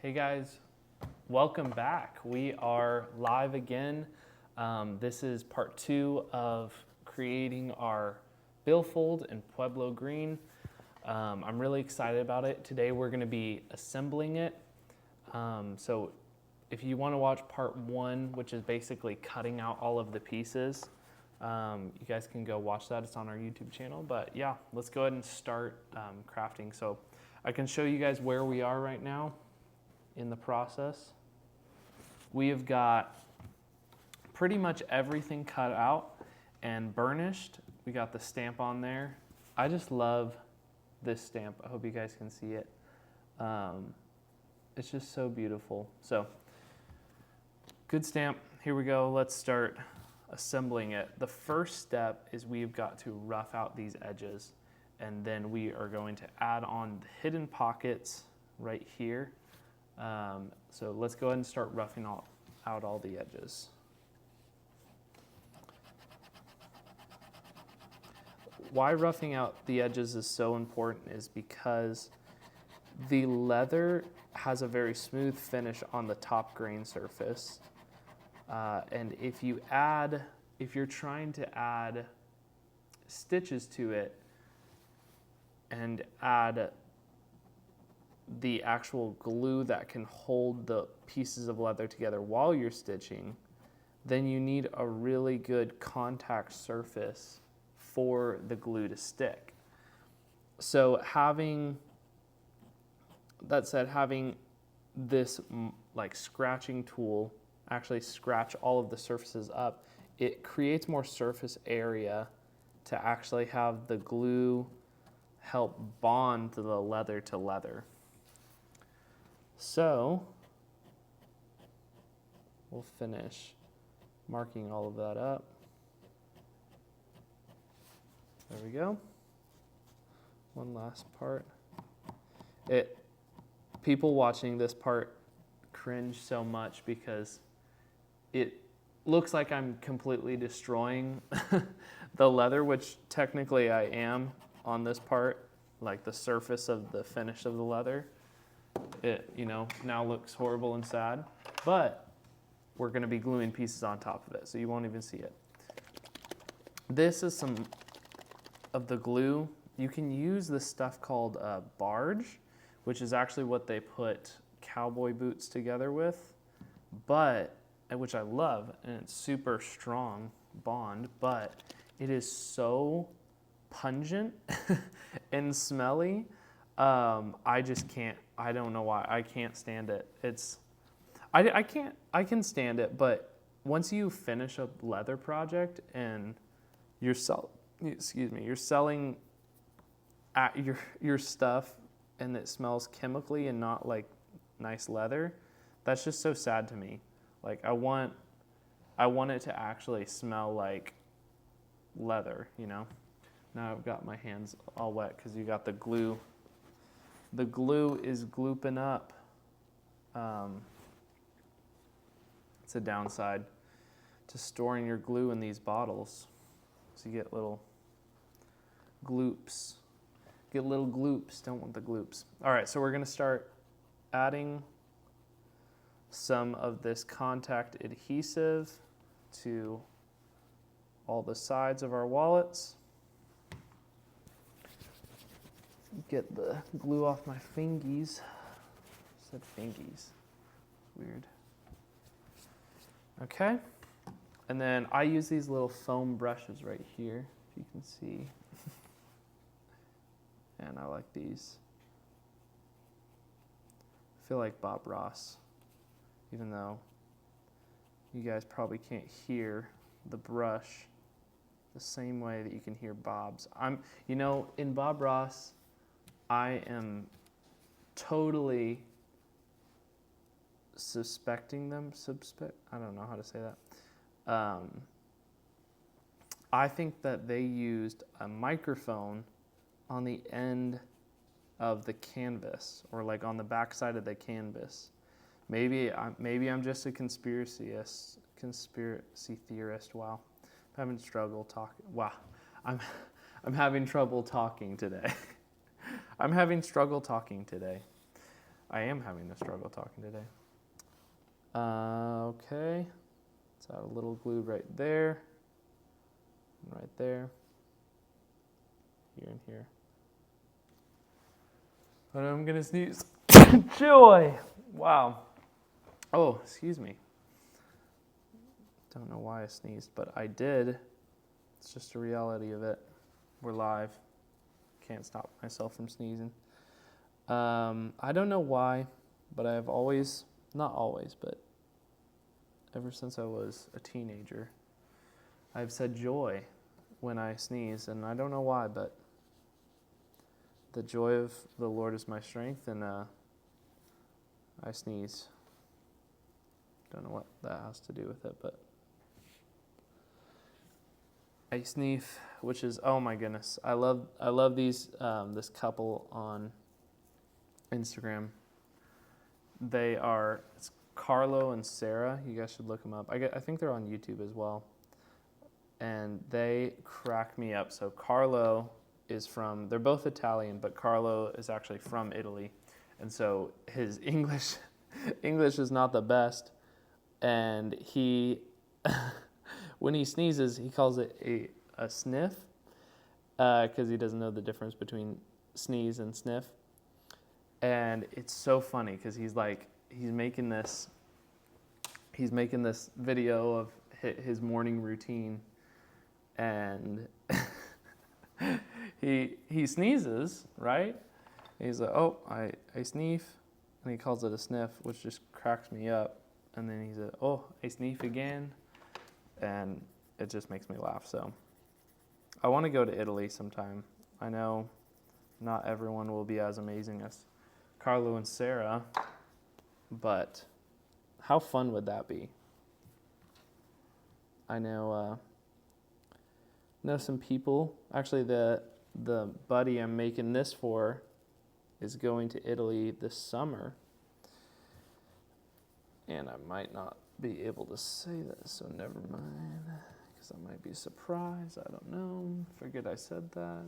Hey guys, welcome back. We are live again. This is part 2 of creating our billfold in Pueblo green. I'm really excited about it. Today we're going to be assembling it. So if you want to watch part 1, which is basically cutting out all of the pieces, you guys can go watch that. It's on our YouTube channel. But yeah, let's go ahead and start crafting. So I can show you guys where we are right now in the process. We have got pretty much everything cut out and burnished. We got the stamp on there. I just love this stamp. I hope you guys can see it. It's just so beautiful. So good stamp. Here we go. Let's start assembling it. The first step is we've got to rough out these edges, and then we are going to add on the hidden pockets right here. So let's go ahead and start roughing out all the edges. Why roughing out the edges is so important is because the leather has a very smooth finish on the top grain surface. And if you're trying to add stitches to it and add the actual glue that can hold the pieces of leather together while you're stitching, then you need a really good contact surface for the glue to stick. So having this like scratching tool actually scratch all of the surfaces up, it creates more surface area to actually have the glue help bond the leather to leather. So we'll finish marking all of that up. There we go. One last part. People watching this part cringe so much because it looks like I'm completely destroying the leather, which technically I am on this part, like the surface of the finish of the leather. It, now looks horrible and sad, but we're going to be gluing pieces on top of it, so you won't even see it. This is some of the glue. You can use this stuff called barge, which is actually what they put cowboy boots together with, which I love, and it's super strong bond, but it is so pungent and smelly. I just can't. I don't know why. I can't stand it. I can stand it, but once you finish a leather project and you're selling at your stuff and it smells chemically and not like nice leather, that's just so sad to me. Like I want it to actually smell like leather, Now I've got my hands all wet because you got the glue. The glue is glooping up. It's a downside to storing your glue in these bottles. So you get little gloops. Don't want the gloops. All right, so we're gonna start adding some of this contact adhesive to all the sides of our wallets. Get the glue off my fingies. I said fingies. Weird. Okay. And then I use these little foam brushes right here, if you can see. And I like these. I feel like Bob Ross, even though you guys probably can't hear the brush the same way that you can hear Bob's. In Bob Ross, I am totally suspecting them. I don't know how to say that. I think that they used a microphone on the end of the canvas, or like on the back side of the canvas. Maybe I'm just a conspiracy theorist. Wow, I'm having trouble talking. Wow, I'm having trouble talking today. I'm having struggle talking today. I am having a struggle talking today. Okay. Let's add a little glue right there. And right there. Here and here. But I'm going to sneeze. Joy! Wow. Oh, excuse me. Don't know why I sneezed, but I did. It's just a reality of it. We're live. Can't stop myself from sneezing. I don't know why, but I've always, not always, but ever since I was a teenager, I've said joy when I sneeze, and I don't know why, but the joy of the Lord is my strength, and I sneeze. Don't know what that has to do with it, but I sneeze, which is, oh my goodness, I love these this couple on Instagram. It's Carlo and Sarah. You guys should look them up. I think they're on YouTube as well, and they crack me up. So Carlo is they're both Italian, but Carlo is actually from Italy, and so his English is not the best, and he when he sneezes, he calls it a sniff, because he doesn't know the difference between sneeze and sniff. And it's so funny because he's making this video of his morning routine, and he sneezes, right? And he's like, oh, I sneeze, and he calls it a sniff, which just cracks me up. And then he's like, oh, I sneeze again, and it just makes me laugh. So I want to go to Italy sometime. I know not everyone will be as amazing as Carlo and Sarah, but how fun would that be? I know some people. Actually, the buddy I'm making this for is going to Italy this summer, and I might not be able to say that, so never mind, because I might be surprised. I don't know. Figured I said that.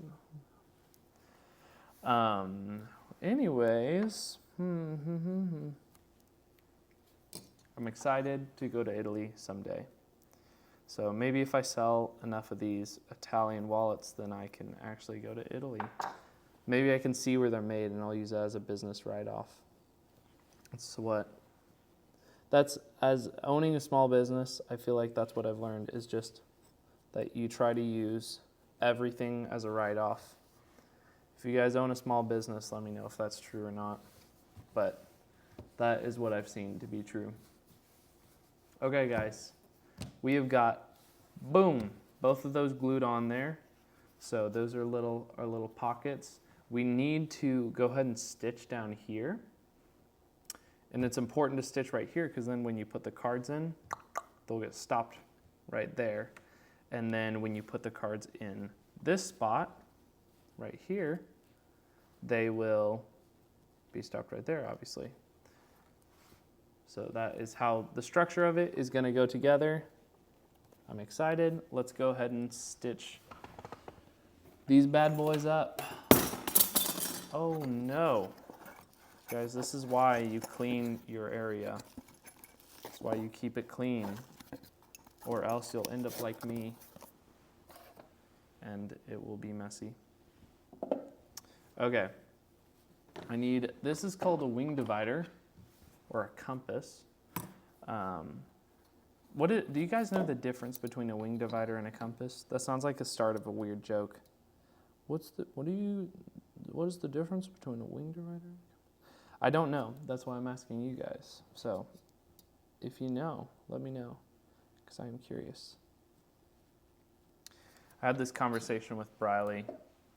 Anyways, I'm excited to go to Italy someday. So maybe if I sell enough of these Italian wallets, then I can actually go to Italy. Maybe I can see where they're made, and I'll use that as a business write-off. That's as owning a small business, I feel like that's what I've learned, is just that you try to use everything as a write-off. If you guys own a small business, let me know if that's true or not. But that is what I've seen to be true. Okay, guys. We have got, boom, both of those glued on there. So those are our little pockets. We need to go ahead and stitch down here. And it's important to stitch right here, because then when you put the cards in, they'll get stopped right there. And then when you put the cards in this spot, right here, they will be stopped right there, obviously. So that is how the structure of it is going to go together. I'm excited. Let's go ahead and stitch these bad boys up. Oh no. Guys, this is why you clean your area. That's why you keep it clean, or else you'll end up like me, and it will be messy. Okay, this is called a wing divider, or a compass. Do you guys know the difference between a wing divider and a compass? That sounds like the start of a weird joke. What is the difference between a wing divider? I don't know. That's why I'm asking you guys. So, if you know, let me know, because I am curious. I had this conversation with Briley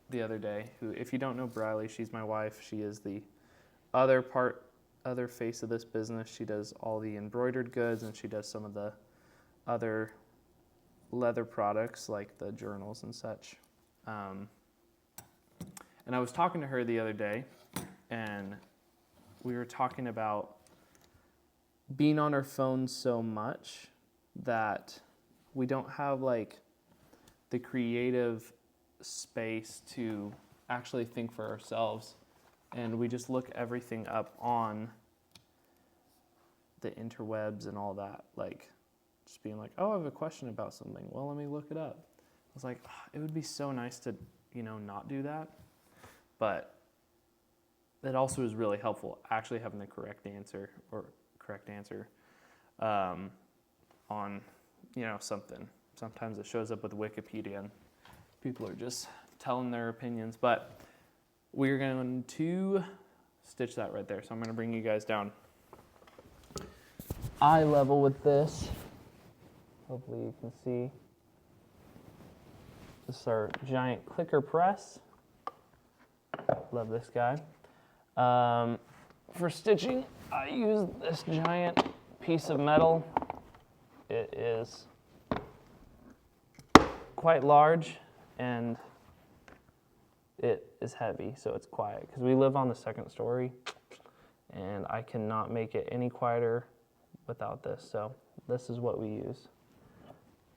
the other day, who, if you don't know Briley, she's my wife. She is the other face of this business. She does all the embroidered goods, and she does some of the other leather products, like the journals and such. And I was talking to her the other day, and we were talking about being on our phones so much that we don't have the creative space to actually think for ourselves and we just look everything up on the interwebs and all that, like just being like, oh, I have a question about something. Well, let me look it up. I was like, oh, it would be so nice to, not do that. But it also is really helpful actually having the correct answer on, something. Sometimes it shows up with Wikipedia and people are just telling their opinions, but we're going to stitch that right there. So I'm going to bring you guys down eye level with this. Hopefully you can see. This is our giant clicker press. Love this guy. For stitching, I use this giant piece of metal. It is quite large and it is heavy, so it's quiet because we live on the second story and I cannot make it any quieter without this, so this is what we use.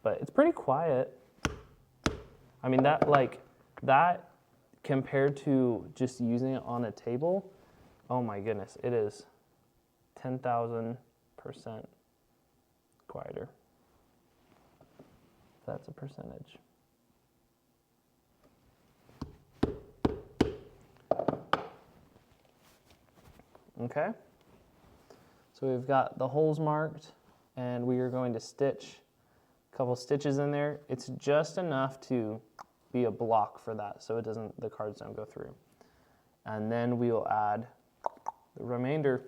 But it's pretty quiet. I mean, that compared to just using it on a table, oh my goodness, it is 10,000% quieter. That's a percentage. Okay, so we've got the holes marked and we are going to stitch a couple stitches in there. It's just enough to be a block for that so the cards don't go through. And then we will add the remainders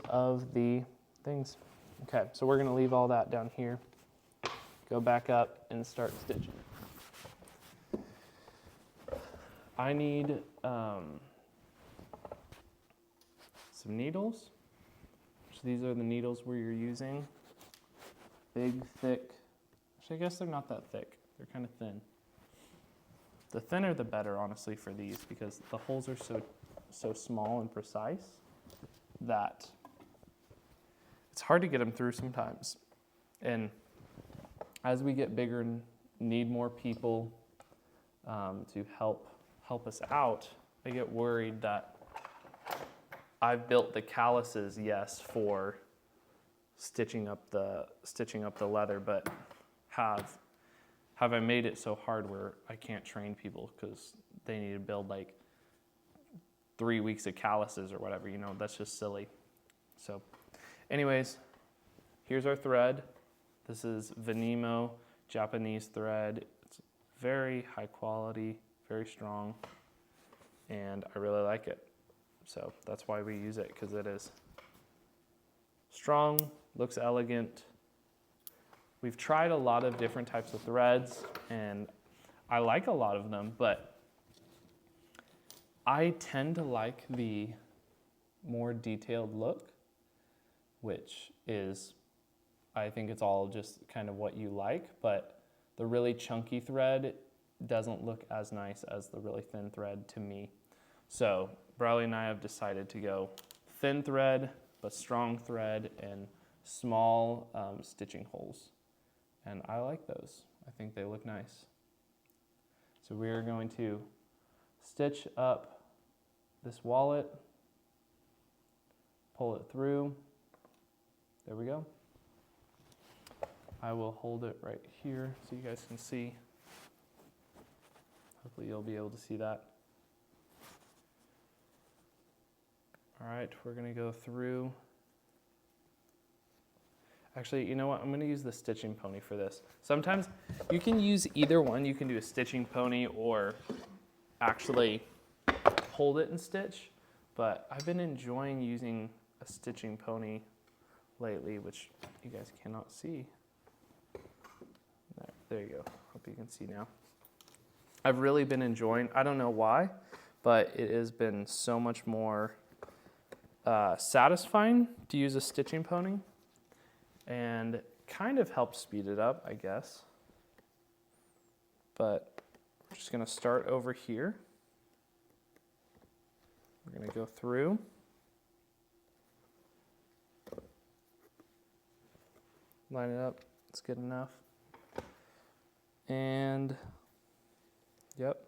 of the things. Okay, so we're gonna leave all that down here, go back up and start stitching. I need some needles. So these are the needles you're using. Big, thick. Actually, I guess they're not that thick. They're kind of thin. The thinner the better, honestly, for these, because the holes are so small and precise that it's hard to get them through sometimes. And as we get bigger and need more people to help us out, I get worried that I've built the calluses, yes, for stitching up the leather, but have I made it so hard where I can't train people because they need to build like 3 weeks of calluses or whatever, that's just silly. So anyways, here's our thread. This is Venimo Japanese thread. It's very high quality, very strong, and I really like it. So that's why we use it, because it is strong, looks elegant. We've tried a lot of different types of threads, and I like a lot of them, but I tend to like the more detailed look, which is, I think it's all just kind of what you like, but the really chunky thread doesn't look as nice as the really thin thread to me. So Bradley and I have decided to go thin thread, but strong thread and small stitching holes. And I like those. I think they look nice. So we are going to stitch up this wallet, pull it through. There we go. I will hold it right here so you guys can see. Hopefully you'll be able to see that. All right, we're gonna go through. Actually, you know what? I'm going to use the stitching pony for this. Sometimes you can use either one. You can do a stitching pony or actually hold it and stitch. But I've been enjoying using a stitching pony lately, which you guys cannot see. There you go. Hope you can see now. I've really been enjoying, I don't know why, but it has been so much more satisfying to use a stitching pony. And kind of helps speed it up, I guess. But we're just gonna start over here. We're gonna go through. Line it up, it's good enough. And, yep.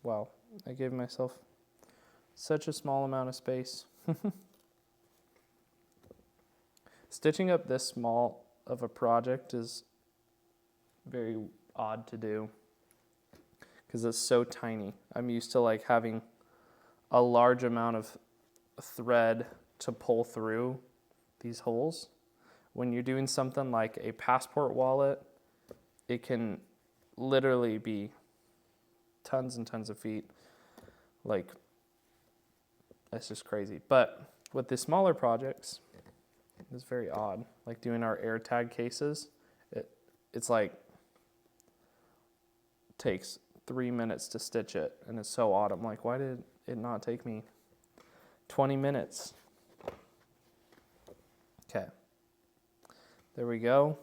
Wow, I gave myself such a small amount of space. Stitching up this small of a project is very odd to do because it's so tiny. I'm used to like having a large amount of thread to pull through these holes. When you're doing something like a passport wallet, it can literally be tons and tons of feet. Like, that's just crazy. But with the smaller projects, it's very odd. Like doing our AirTag cases, it's like takes 3 minutes to stitch it, and it's so odd. I'm like, why did it not take me 20 minutes? Okay, there we go.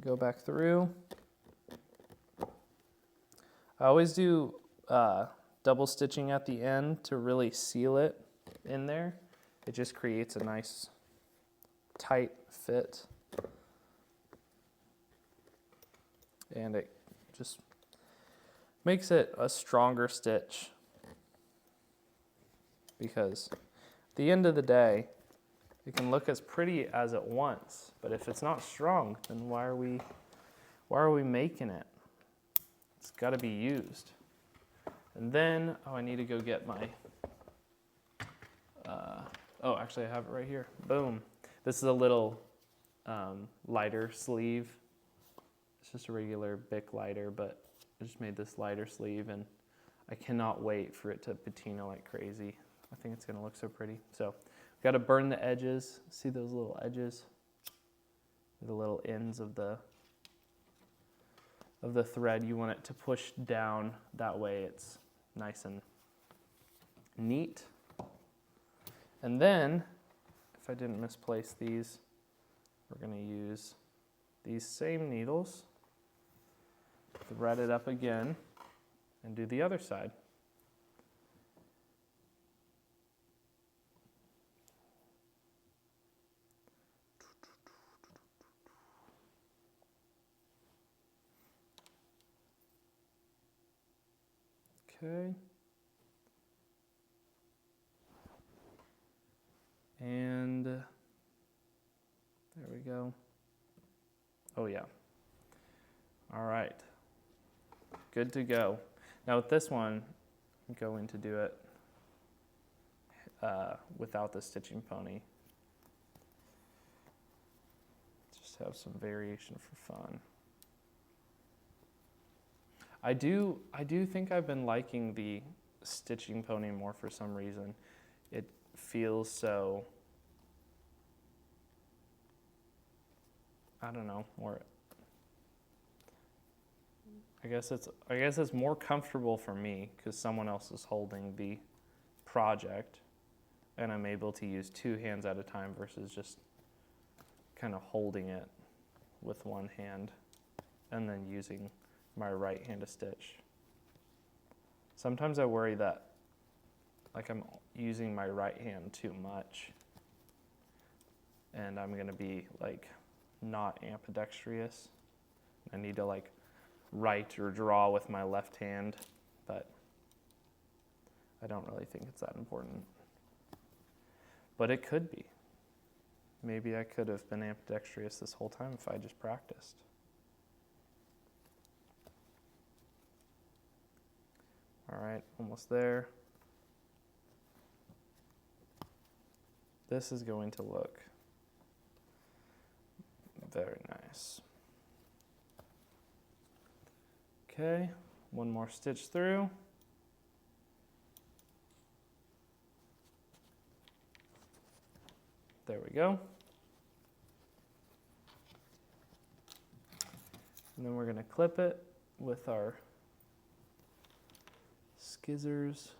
Go back through. I always do double stitching at the end to really seal it in there. It just creates a nice tight fit. And it just makes it a stronger stitch, because at the end of the day, it can look as pretty as it wants, but if it's not strong, then why are we making it? It's got to be used. And then, I need to go get my, actually I have it right here. Boom. This is a little lighter sleeve. It's just a regular Bic lighter, but I just made this lighter sleeve, and I cannot wait for it to patina like crazy. I think it's gonna look so pretty. So, got to burn the edges. See those little edges? The little ends of the thread. You want it to push down. That way it's nice and neat. And then, if I didn't misplace these, we're going to use these same needles, thread it up again, and do the other side. Okay. And there we go. Oh yeah. All right. Good to go. Now with this one, I'm going to do it without the stitching pony. Just have some variation for fun. I do think I've been liking the stitching pony more for some reason. It feels so, I don't know, more, I guess it's more comfortable for me because someone else is holding the project, and I'm able to use two hands at a time versus just kind of holding it with one hand and then using my right hand to stitch. Sometimes I worry that like I'm using my right hand too much and I'm gonna be like not ambidextrous. I need to like write or draw with my left hand, but I don't really think it's that important. But it could be. Maybe I could have been ambidextrous this whole time if I just practiced. All right, almost there. This is going to look very nice. Okay, one more stitch through. There we go. And then we're going to clip it with our scissors.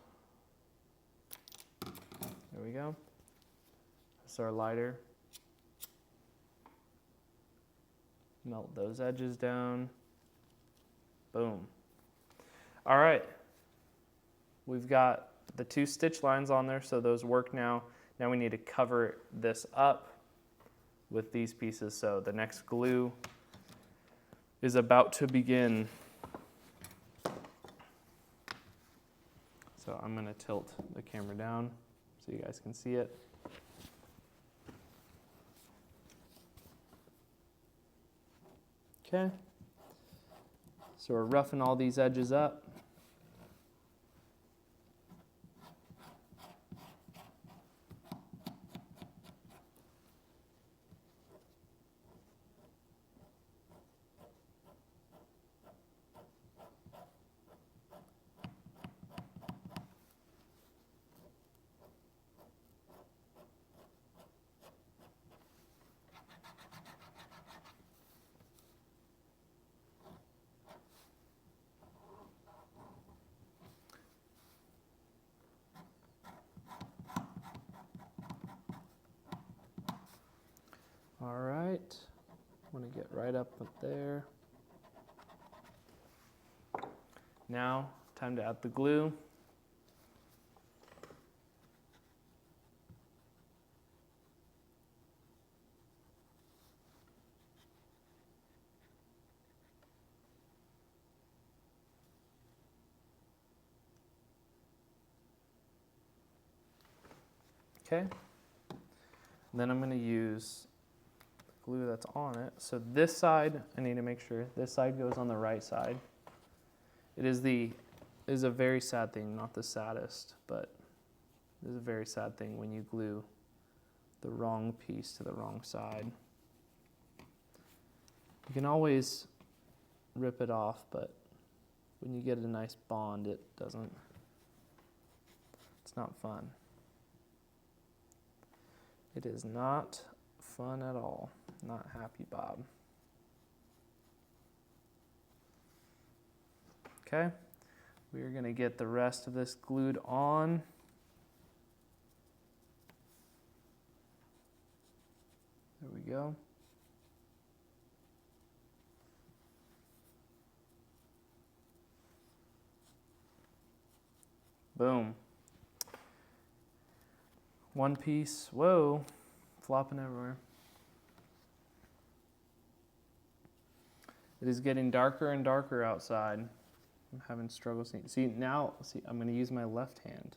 There we go. That's our lighter. Melt those edges down. Boom. All right. We've got the two stitch lines on there, so those work now. Now we need to cover this up with these pieces. So the next glue is about to begin. I'm gonna tilt the camera down so you guys can see it. Okay, so we're roughing all these edges up. All right, I'm gonna get right up there. Now, time to add the glue. Okay, then I'm gonna use glue that's on it. So this side, I need to make sure this side goes on the right side. It is a very sad thing, not the saddest, but it is a very sad thing when you glue the wrong piece to the wrong side. You can always rip it off, but when you get a nice bond, it's not fun. It is not fun at all. Not happy, Bob. Okay, we are going to get the rest of this glued on. There we go. Boom. One piece, whoa, flopping everywhere. It is getting darker and darker outside. I'm having struggles seeing. See, now, I'm going to use my left hand.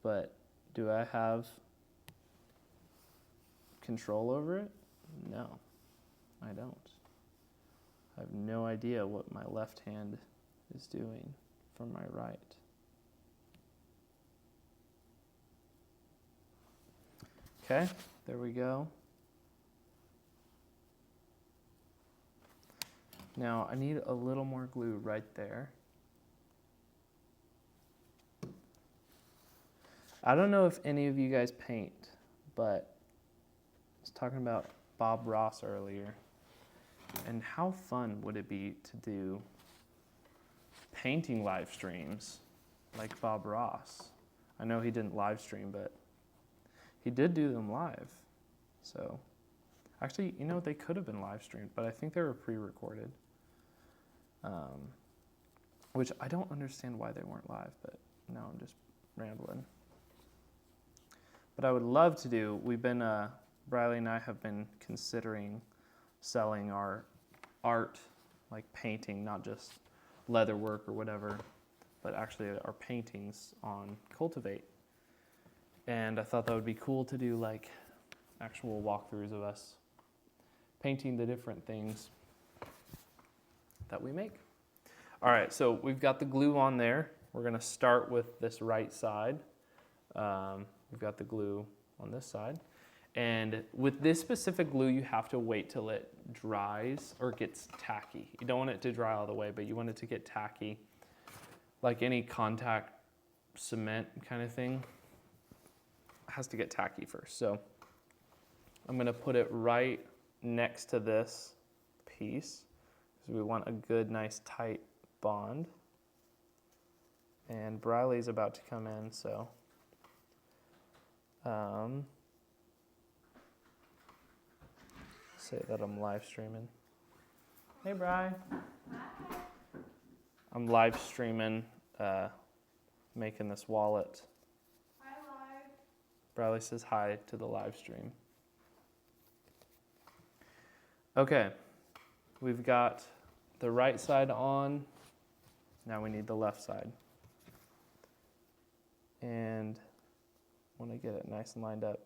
But do I have control over it? No, I don't. I have no idea what my left hand is doing from my right. Okay, there we go. Now I need a little more glue right there. I don't know if any of you guys paint, but I was talking about Bob Ross earlier, and how fun would it be to do painting live streams like Bob Ross? I know he didn't live stream, but he did do them live. So actually, you know, they could have been live streamed, but I think they were pre-recorded. Which I don't understand why they weren't live, but now I'm just rambling. But I would love to do, Briley and I have been considering selling our art, like painting, not just leather work or whatever, but actually our paintings on Cultivate. And I thought that would be cool to do like actual walkthroughs of us painting the different things that we make. All right, so we've got the glue on there. We're gonna start with this right side. We've got the glue on this side. And with this specific glue, you have to wait till it dries or gets tacky. You don't want it to dry all the way, but you want it to get tacky. Like any contact cement kind of thing, it has to get tacky first. So I'm gonna put it right next to this piece because we want a good, nice, tight bond. And Briley's about to come in, so say that I'm live streaming. Hey, Bri. I'm live streaming, making this wallet. Hi, live. Briley says hi to the live stream. Okay, we've got the right side on. Now we need the left side. want to get it nice and lined up.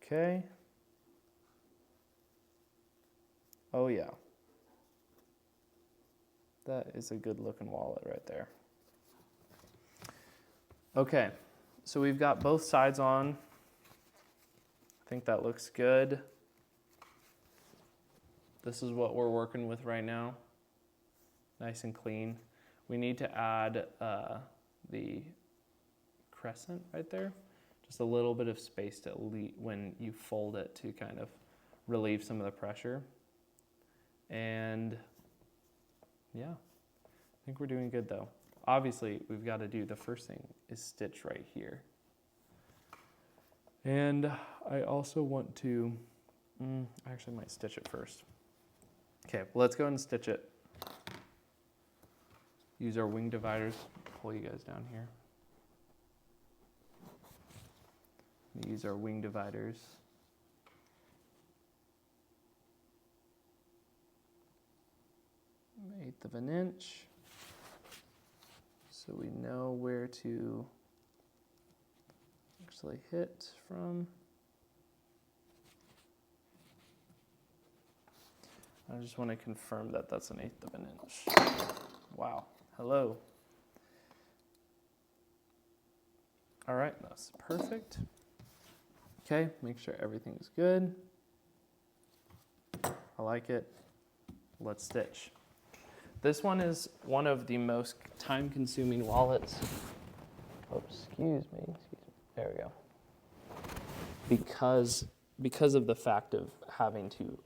Okay. Oh yeah. That is a good looking wallet right there. Okay, so we've got both sides on. I think that looks good. This is what we're working with right now. Nice and clean. We need to add the crescent right there. Just a little bit of space to when you fold it to kind of relieve some of the pressure. And yeah, I think we're doing good though. Obviously, we've got to do, the first thing is stitch right here. And I also want to, I actually might stitch it first. Okay, well, let's go ahead and stitch it. Use our wing dividers, pull you guys down here. Use our wing dividers. 1/8 of an inch. So we know where to actually hit from. I just want to confirm that that's 1/8 of an inch. Wow, hello. All right, that's perfect. Okay, make sure everything's good. I like it. Let's stitch. This one is one of the most time-consuming wallets. Oh, excuse me. There we go. Because of the fact of having to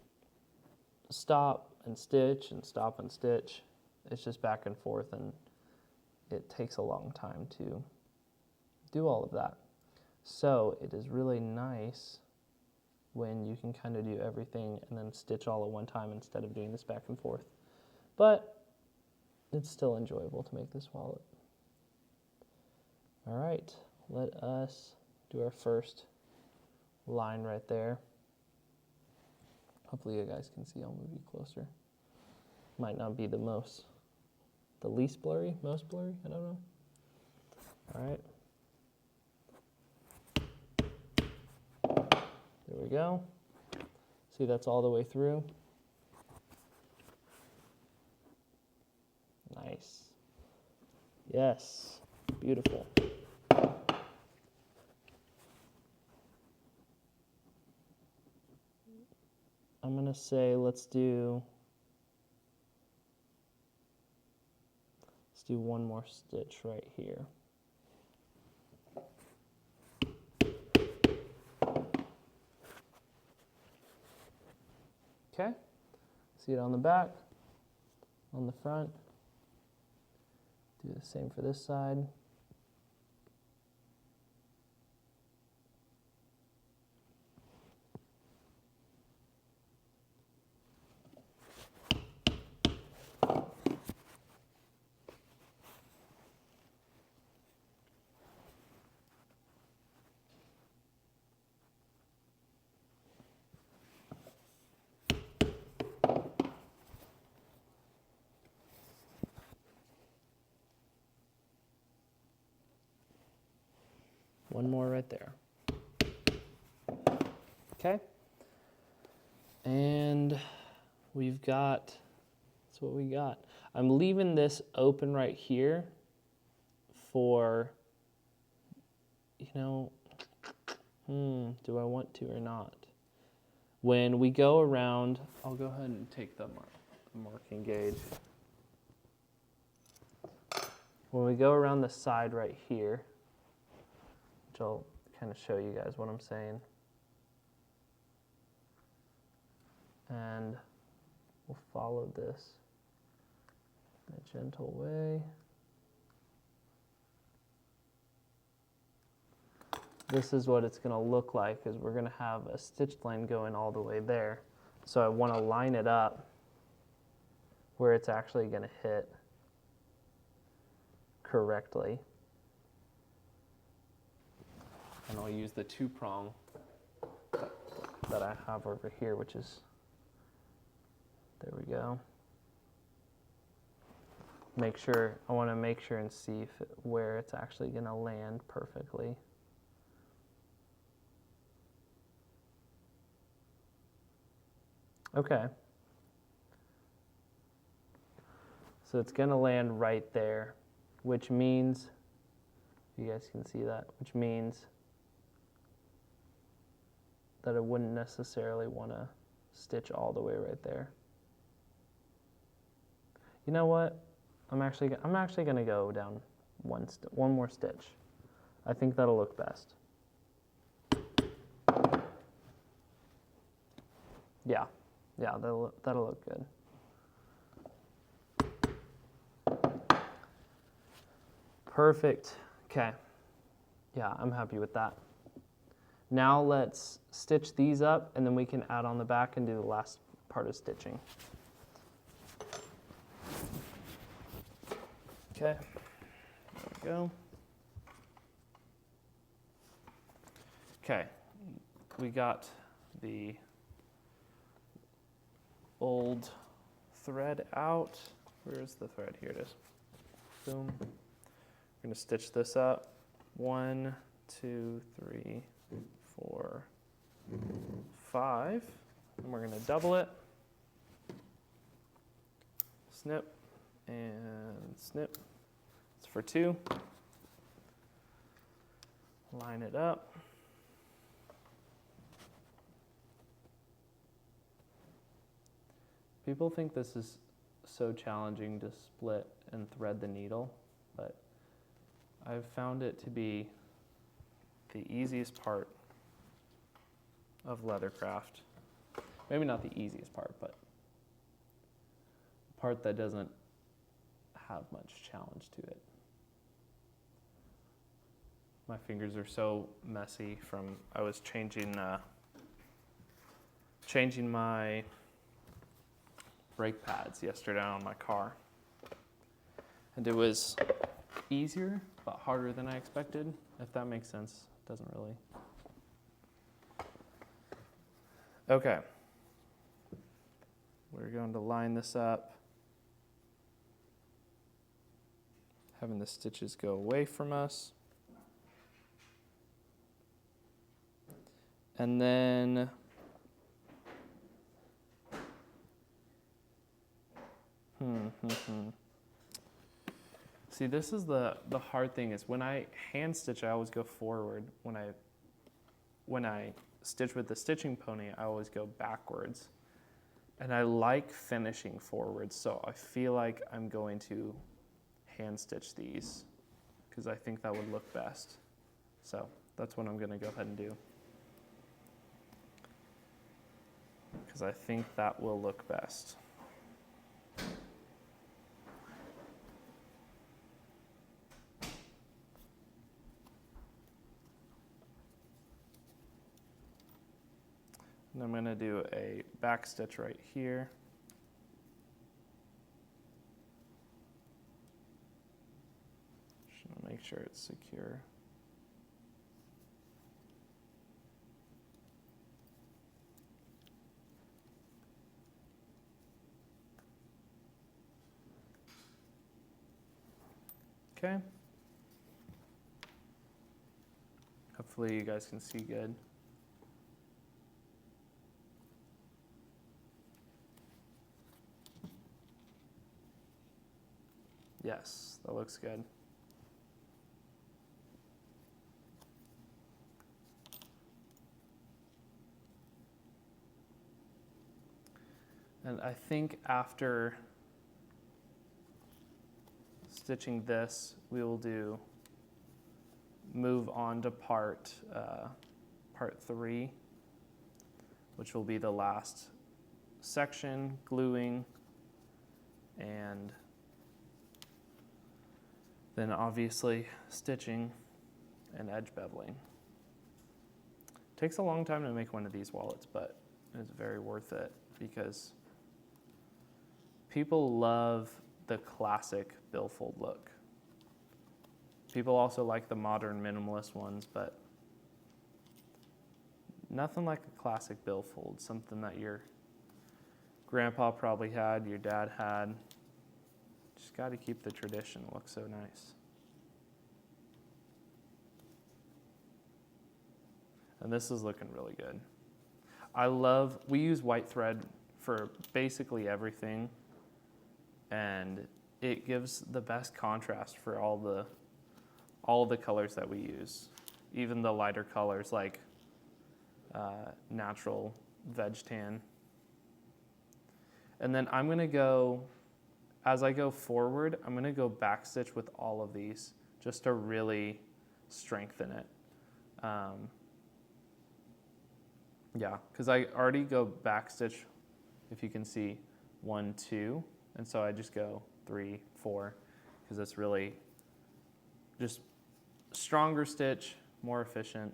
stop and stitch and stop and stitch, it's just back and forth, and it takes a long time to do all of that. So it is really nice when you can kind of do everything and then stitch all at one time instead of doing this back and forth. But it's still enjoyable to make this wallet. All right, let us do our first line right there. Hopefully you guys can see. I'll move you closer. Might not be the least blurry, most blurry, I don't know. All right. There we go. See, that's all the way through. Nice. Yes, beautiful. I'm gonna say let's do one more stitch right here. Okay, see it on the back, on the front. Do the same for this side. One more right there. Okay. And we've got, that's what we got. I'm leaving this open right here for, do I want to or not? When we go around, I'll go ahead and take the marking gauge. When we go around the side right here, which I'll kind of show you guys what I'm saying. And we'll follow this in a gentle way. This is what it's going to look like, is we're going to have a stitched line going all the way there. So I want to line it up where it's actually going to hit correctly. And I'll use the 2-prong that I have over here, which is, there we go. I want to make sure and see where it's actually going to land perfectly. Okay. So it's going to land right there, which means, you guys can see that, which means that I wouldn't necessarily want to stitch all the way right there. You know what? I'm actually going to go down one more stitch. I think that'll look best. Yeah, that'll look good. Perfect. Okay. Yeah, I'm happy with that. Now let's stitch these up, and then we can add on the back and do the last part of stitching. Okay, there we go. Okay, we got the old thread out. Where's the thread? Here it is. Boom. We're going to stitch this up. 1, 2, 3, 4, 5. And we're going to double it. Snip and snip. It's for 2. Line it up. People think this is so challenging to split and thread the needle, but I've found it to be the easiest part of leathercraft. Maybe not the easiest part, but the part that doesn't have much challenge to it. My fingers are so messy from, I was changing my brake pads yesterday on my car. And it was easier, but harder than I expected, if that makes sense. It doesn't really. Okay. We're going to line this up, having the stitches go away from us. And then see, this is the hard thing is when I hand stitch, I always go forward. When I stitch with the stitching pony, I always go backwards. And I like finishing forwards, so I feel like I'm going to hand stitch these because I think that would look best. So that's what I'm going to go ahead and do, because I think that will look best. And I'm going to do a back stitch right here. Just want to make sure it's secure. Okay. Hopefully you guys can see good. Yes, that looks good. And I think after stitching this, we will move on to part 3, which will be the last section, gluing, and then obviously stitching and edge beveling. Takes a long time to make one of these wallets, but it's very worth it because people love the classic billfold look. People also like the modern minimalist ones, but nothing like a classic billfold, something that your grandpa probably had, your dad had. Just Just got to keep the tradition. It looks so nice. And this is looking really good. We use white thread for basically everything, and it gives the best contrast for all the colors that we use, even the lighter colors like natural veg tan. And then I'm gonna go, as I go forward, I'm gonna go backstitch with all of these just to really strengthen it. Yeah, because I already go backstitch, if you can see, 1, 2, and so I just go 3, 4, because it's really just stronger stitch, more efficient.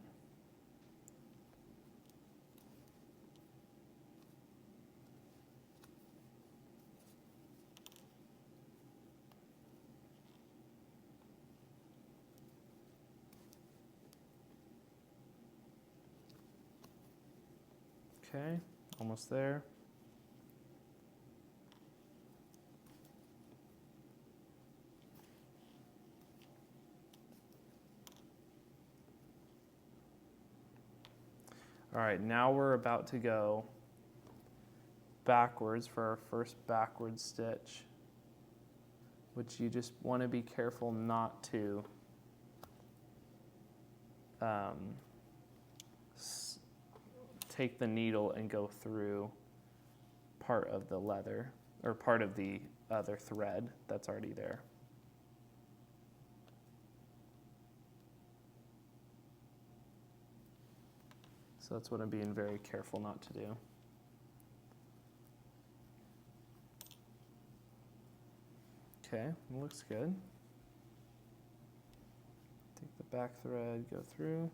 Okay, almost there. All right, now we're about to go backwards for our first backward stitch, which you just want to be careful not to take the needle and go through part of the leather or part of the other thread that's already there. So that's what I'm being very careful not to do. Okay, looks good. Take the back thread, go through.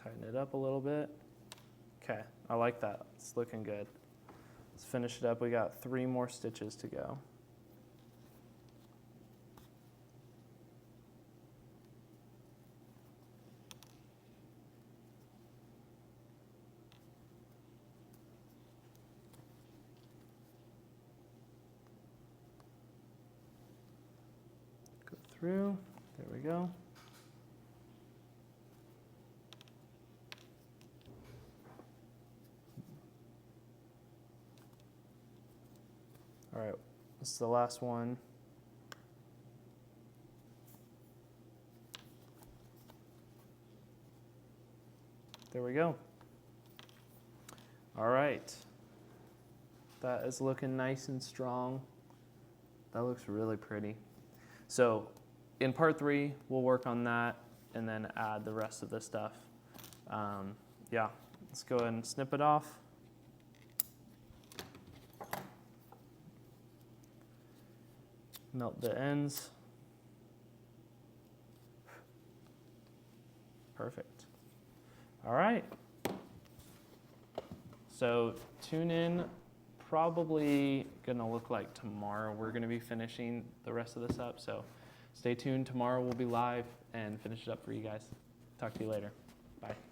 Tighten it up a little bit. Okay, I like that. It's looking good. Let's finish it up. We got 3 more stitches to go. Go through. There we go. All right, this is the last one. There we go. All right. That is looking nice and strong. That looks really pretty. So in part 3, we'll work on that and then add the rest of the stuff. Yeah, let's go ahead and snip it off. Melt the ends. Perfect. All right. So tune in, probably gonna look like tomorrow. We're gonna be finishing the rest of this up. So stay tuned. Tomorrow we'll be live and finish it up for you guys. Talk to you later. Bye.